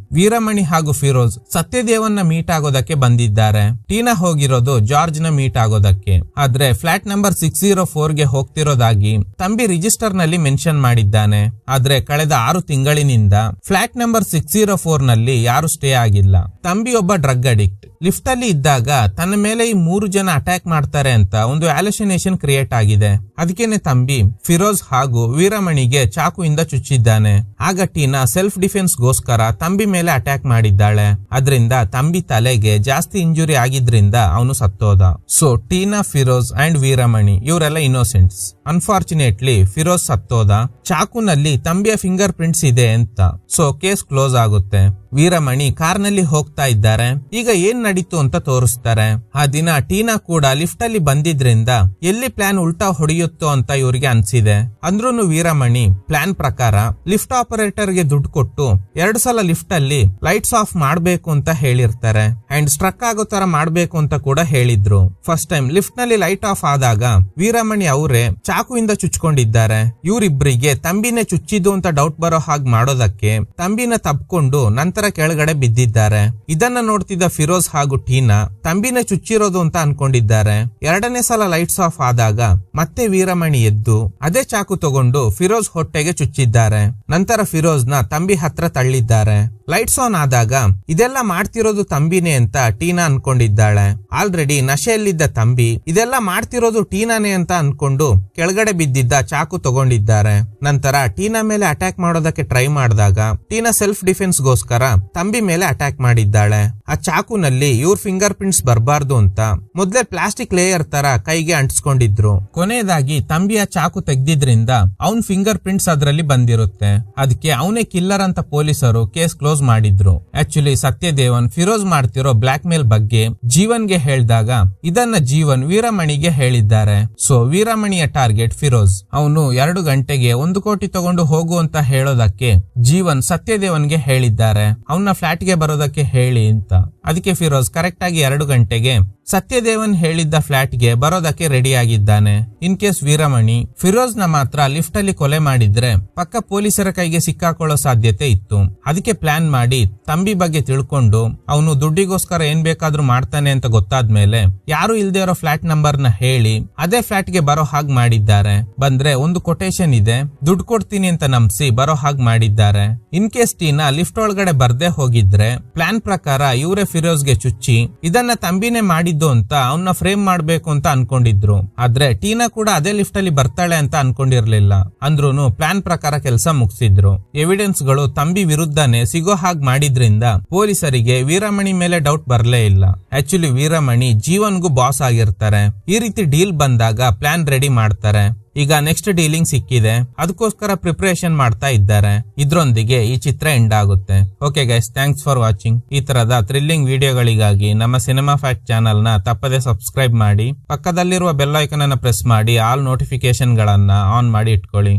[SPEAKER 1] ವೀರಮಣಿ ಹಾಗೂ ಫಿರೋಜ್ ಸತ್ಯದೇವನ್ನ ಮೀಟ್ ಆಗೋದಕ್ಕೆ ಬಂದಿದ್ದಾರೆ. ಟೀನಾ ಹೋಗಿರೋದು ಜಾರ್ಜ್ ನ ಮೀಟ್ ಆಗೋದಕ್ಕೆ. ಆದ್ರೆ ಫ್ಲಾಟ್ ನಂಬರ್ 604ಗೆ ಹೋಗ್ತಿರೋದಾಗಿ ತಂಬಿ ರಿಜಿಸ್ಟರ್ ನಲ್ಲಿ ಮೆನ್ಷನ್ ಮಾಡಿದ್ದಾನೆ. ಆದ್ರೆ ಕಳೆದ 6 ತಿಂಗಳಿನಿಂದ ಫ್ಲಾಟ್ ನಂಬರ್ 604 ನಲ್ಲಿ ಯಾರು ಸ್ಟೇ ಆಗಿಲ್ಲ. ತಂಬಿ ಒಬ್ಬ ಡ್ರಗ್ ಅಡಿಕ್ಟ್. ಲಿಫ್ಟ್ ಅಲ್ಲಿ ಇದ್ದಾಗ ತನ್ನ ಮೇಲೆ ಈ 3 ಜನ ಅಟ್ಯಾಕ್ ಮಾಡ್ತಾರೆ ಅಂತ ಒಂದು ವ್ಯಾಲ್ಯುಸಿನೇಷನ್ ಕ್ರಿಯೇಟ್ ಆಗಿದೆ. ಅದಕ್ಕೇನೆ ತಂಬಿ ಫಿರೋಜ್ ಹಾಗೂ ವೀರಮಣಿಗೆ ಚಾಕುವಿಂದ ಚುಚ್ಚಿದ್ದಾನೆ. ಆಗ ಟೀನಾ ಸೆಲ್ಫ್ ಡಿಫೆನ್ಸ್ ಗೋಸ್ಕರ ತಂಬಿ ಮೇಲೆ ಅಟ್ಯಾಕ್ ಮಾಡಿದ್ದಾಳೆ. ಅದರಿಂದ ತಂಬಿ ತಲೆಗೆ ಜಾಸ್ತಿ ಇಂಜುರಿ ಆಗಿದ್ರಿಂದ ಅವನು ಸತ್ತೋದ. ಸೊ ಟೀನಾ, ಫಿರೋಜ್ ಅಂಡ್ ವೀರಮಣಿ ಇವರೆಲ್ಲ ಇನ್ನೋಸೆಂಟ್ಸ್. ಅನ್ಫಾರ್ಚುನೇಟ್ಲಿ ಫಿರೋಜ್ ಸತ್ತೋದ. ಚಾಕುನಲ್ಲಿ ತಂಬಿಯ ಫಿಂಗರ್ ಪ್ರಿಂಟ್ಸ್ ಇದೆ ಅಂತ. ಸೊ ಕೇಸ್ ಕ್ಲೋಸ್ ಆಗುತ್ತೆ. ವೀರಮಣಿ ಕಾರ್ನಲ್ಲಿ ಹೋಗ್ತಾ ಇದ್ದಾರೆ. ಈಗ ಏನ್ ನಡೀತು ಅಂತ ತೋರಿಸ್ತಾರೆ. ಆ ದಿನ ಟೀನಾ ಕೂಡ ಲಿಫ್ಟ್ ಅಲ್ಲಿ ಬಂದಿದ್ರಿಂದ ಎಲ್ಲಿ ಪ್ಲಾನ್ ಉಲ್ಟಾ ಹೊಡೆಯುತ್ತೋ ಅಂತ ಇವರಿಗೆ ಅನ್ಸಿದೆ. ಅಂದ್ರೂನು ವೀರಮಣಿ ಪ್ಲಾನ್ ಪ್ರಕಾರ ಲಿಫ್ಟ್ ಆಪರೇಟರ್ ಗೆ ದುಡ್ಡು ಕೊಟ್ಟು 2 ಸಲ ಲಿಫ್ಟ್ ಅಲ್ಲಿ ಲೈಟ್ಸ್ ಆಫ್ ಮಾಡ್ಬೇಕು ಅಂತ ಹೇಳಿರ್ತಾರೆ. ಅಂಡ್ ಸ್ಟ್ರಕ್ ಆಗೋ ತರ ಮಾಡ್ಬೇಕು ಅಂತ ಕೂಡ ಹೇಳಿದ್ರು. ಫಸ್ಟ್ ಟೈಮ್ ಲಿಫ್ಟ್ ನಲ್ಲಿ ಲೈಟ್ ಆಫ್ ಆದಾಗ ವೀರಮಣಿ ಅವರೇ ಚಾಕುವಿಂದ ಚುಚ್ಕೊಂಡಿದ್ದಾರೆ. ಇವರಿಬ್ಬರಿಗೆ ತಂಬಿನೇ ಚುಚ್ಚಿದ್ದು ಅಂತ ಡೌಟ್ ಬರೋ ಹಾಗೆ ಮಾಡೋದಕ್ಕೆ ತಂಬಿನ ತಬ್ಕೊಂಡು ನಂತರ ನಂತರ ಕೆಳಗಡೆ ಬಿದ್ದಿದ್ದಾರೆ. ಇದನ್ನ ನೋಡ್ತಿದ್ದ ಫಿರೋಜ್ ಹಾಗೂ ಟೀನಾ ತಂಬಿನ ಚುಚ್ಚಿರೋದು ಅಂತ ಅನ್ಕೊಂಡಿದ್ದಾರೆ. ಎರಡನೇ ಸಲ ಲೈಟ್ಸ್ ಆಫ್ ಆದಾಗ ಮತ್ತೆ ವೀರಮಣಿ ಎದ್ದು ಅದೇ ಚಾಕು ತಗೊಂಡು ಫಿರೋಜ್ ಹೊಟ್ಟೆಗೆ ಚುಚ್ಚಿದ್ದಾರೆ. ನಂತರ ಫಿರೋಜ್ ನ ತಂಬಿ ಹತ್ರ ತಳ್ಳಿದ್ದಾರೆ. ಲೈಟ್ಸ್ ಆನ್ ಆದಾಗ ಇದೆಲ್ಲ ಮಾಡ್ತಿರೋದು ತಂಬಿನೇ ಅಂತ ಟೀನಾ ಅನ್ಕೊಂಡಿದ್ದಾಳೆ. ಆಲ್ರೆಡಿ ನಶೆಯಲ್ಲಿದ್ದ ತಂಬಿ ಇದೆಲ್ಲ ಮಾಡ್ತಿರೋದು ಟೀನಾನೇ ಅಂತ ಅನ್ಕೊಂಡು ಕೆಳಗಡೆ ಬಿದ್ದಿದ್ದ ಚಾಕು ತಗೊಂಡಿದ್ದಾರೆ. ನಂತರ ಟೀನಾ ಮೇಲೆ ಅಟ್ಯಾಕ್ ಮಾಡೋದಕ್ಕೆ ಟ್ರೈ ಮಾಡಿದಾಗ ಟೀನಾ ಸೆಲ್ಫ್ ಡಿಫೆನ್ಸ್ ಗೋಸ್ಕರ ತಂಬಿ ಮೇಲೆ ಅಟ್ಯಾಕ್ ಮಾಡಿದ್ದಾಳೆ. ಆ ಚಾಕುನಲ್ಲಿ ಇವ್ರ ಫಿಂಗರ್ ಪ್ರಿಂಟ್ಸ್ ಬರಬಾರ್ದು ಅಂತ ಮೊದ್ಲೇ ಪ್ಲಾಸ್ಟಿಕ್ ಲೇಯರ್ ತರ ಕೈಗೆ ಅಂಟಿಸ್ಕೊಂಡಿದ್ರು. ಕೊನೆಯದಾಗಿ ತಂಬಿಯ ಚಾಕು ತೆಗ್ದಿದ್ರಿಂದ ಅವನ್ ಫಿಂಗರ್ ಪ್ರಿಂಟ್ಸ್ ಅದ್ರಲ್ಲಿ ಬಂದಿರುತ್ತೆ. ಅದಕ್ಕೆ ಅವನೇ ಕಿಲ್ಲರ್ ಅಂತ ಪೊಲೀಸರು ಕೇಸ್ ಕ್ಲೋಸ್ ಮಾಡಿದ್ರು. ಆಕ್ಚುಲಿ ಸತ್ಯದೇವನ್ ಫಿರೋಜ್ ಮಾಡ್ತಿರೋ ಬ್ಲಾಕ್ ಮೇಲ್ ಬಗ್ಗೆ ಜೀವನ್ಗೆ ಹೇಳಿದಾಗ ಇದನ್ನ ಜೀವನ್ ವೀರಮಣಿಗೆ ಹೇಳಿದ್ದಾರೆ. ಸೊ ವೀರಮಣಿಯ ಟಾರ್ಗೆಟ್ ಫಿರೋಜ್. ಅವನು 2 ಗಂಟೆಗೆ 1 ಕೋಟಿ ತಗೊಂಡು ಹೋಗು ಅಂತ ಹೇಳೋದಕ್ಕೆ ಜೀವನ್ ಸತ್ಯದೇವನ್ಗೆ ಹೇಳಿದ್ದಾರೆ ಅವನ ಫ್ಲಾಟ್ ಗೆ ಬರೋದಕ್ಕೆ ಹೇಳಿ ಅಂತ. ಅದಕ್ಕೆ ಫಿರೋಜ್ ಕರೆಕ್ಟ್ ಆಗಿ 2 ಗಂಟೆಗೆ ಸತ್ಯದೇವನ್ ಹೇಳಿದ್ದ ಫ್ಲಾಟ್ ಗೆ ಬರೋದಕ್ಕೆ ರೆಡಿ ಆಗಿದ್ದಾನೆ. ಇನ್ ಕೇಸ್ ವೀರಮಣಿ ಫಿರೋಜ್ ನ ಮಾತ್ರ ಲಿಫ್ಟ್ ಅಲ್ಲಿ ಕೊಲೆ ಮಾಡಿದ್ರೆ ಪಕ್ಕ ಪೊಲೀಸರ ಕೈಗೆ ಸಿಕ್ಕಾಕೊಳ್ಳೋ ಸಾಧ್ಯತೆ ಇತ್ತು. ಅದಕ್ಕೆ ಪ್ಲಾನ್ ಮಾಡಿ ತಂಬಿ ಬಗ್ಗೆ ತಿಳ್ಕೊಂಡು ಅವನು ದುಡ್ಡಿಗೋಸ್ಕರ ಏನ್ ಬೇಕಾದ್ರೂ ಮಾಡ್ತಾನೆ ಅಂತ ಗೊತ್ತಾದ್ಮೇಲೆ ಯಾರು ಇಲ್ದೇ ಇರೋ ಫ್ಲಾಟ್ ನಂಬರ್ ನ ಹೇಳಿ ಅದೇ ಫ್ಲಾಟ್ ಗೆ ಬರೋ ಹಾಗೆ ಮಾಡಿದ್ದಾರೆ. ಬಂದ್ರೆ ಒಂದು ಕೊಟೇಶನ್ ಇದೆ, ದುಡ್ಡು ಕೊಡ್ತೀನಿ ಅಂತ ನಂಬಿಸಿ ಬರೋ ಹಾಗೆ ಮಾಡಿದ್ದಾರೆ. ಇನ್ ಕೇಸ್ ಟೀನಾ ಲಿಫ್ಟ್ ಒಳಗಡೆ ಬರ್ದೇ ಹೋಗಿದ್ರೆ ಪ್ಲಾನ್ ಪ್ರಕಾರ ಇವರೇ ಫಿರೋಜ್ಗೆ ಚುಚ್ಚಿ ಇದನ್ನ ತಂಬಿನೇ ಮಾಡಿದ್ದು ಅಂತ ಅವನ್ನ ಫ್ರೇಮ್ ಮಾಡ್ಬೇಕು ಅಂತ ಅನ್ಕೊಂಡಿದ್ರು. ಆದ್ರೆ ಟೀನಾ ಕೂಡ ಅದೇ ಲಿಫ್ಟ್ ಅಲ್ಲಿ ಬರ್ತಾಳೆ ಅಂತ ಅನ್ಕೊಂಡಿರ್ಲಿಲ್ಲ. ಅಂದ್ರೂನು ಪ್ಲಾನ್ ಪ್ರಕಾರ ಕೆಲಸ ಮುಗಿಸಿದ್ರು. ಎವಿಡೆನ್ಸ್ ಗಳು ತಂಬಿ ವಿರುದ್ಧನೇ ಸಿಗೋ ಹಾಗೆ ಮಾಡಿದ್ರಿಂದ ಪೊಲೀಸರಿಗೆ ವೀರಮಣಿ ಮೇಲೆ ಡೌಟ್ ಬರ್ಲೇ ಇಲ್ಲ. ಆಕ್ಚುಲಿ ವೀರಮಣಿ ಜೀವನ್ಗೂ ಬಾಸ್ ಆಗಿರ್ತಾರೆ. ಈ ರೀತಿ ಡೀಲ್ ಬಂದಾಗ ಪ್ಲಾನ್ ರೆಡಿ ಮಾಡ್ತಾರೆ. ಈಗ ನೆಕ್ಸ್ಟ್ ಡೀಲಿಂಗ್ ಸಿಕ್ಕಿದೆ, ಅದಕ್ಕೋಸ್ಕರ ಪ್ರಿಪರೇಷನ್ ಮಾಡ್ತಾ ಇದ್ದಾರೆ. ಇದ್ರೊಂದಿಗೆ ಈ ಚಿತ್ರ ಎಂಡ್ ಆಗುತ್ತೆ. Okay guys, thanks for watching. ಈ ತರದ ಥ್ರಿಲ್ಲಿಂಗ್ ವಿಡಿಯೋಗಳಿಗಾಗಿ ನಮ್ಮ ಸಿನಿಮಾ ಫ್ಯಾಕ್ಟ್ ಚಾನಲ್ ನ ತಪ್ಪದೆ ಸಬ್ಸ್ಕ್ರೈಬ್ ಮಾಡಿ. ಪಕ್ಕದಲ್ಲಿರುವ ಬೆಲ್ ಐಕನ್ ಅನ್ನು ಪ್ರೆಸ್ ಮಾಡಿ ಆಲ್ ನೋಟಿಫಿಕೇಶನ್ ಗಳನ್ನ ಆನ್ ಮಾಡಿ ಇಟ್ಕೊಳ್ಳಿ.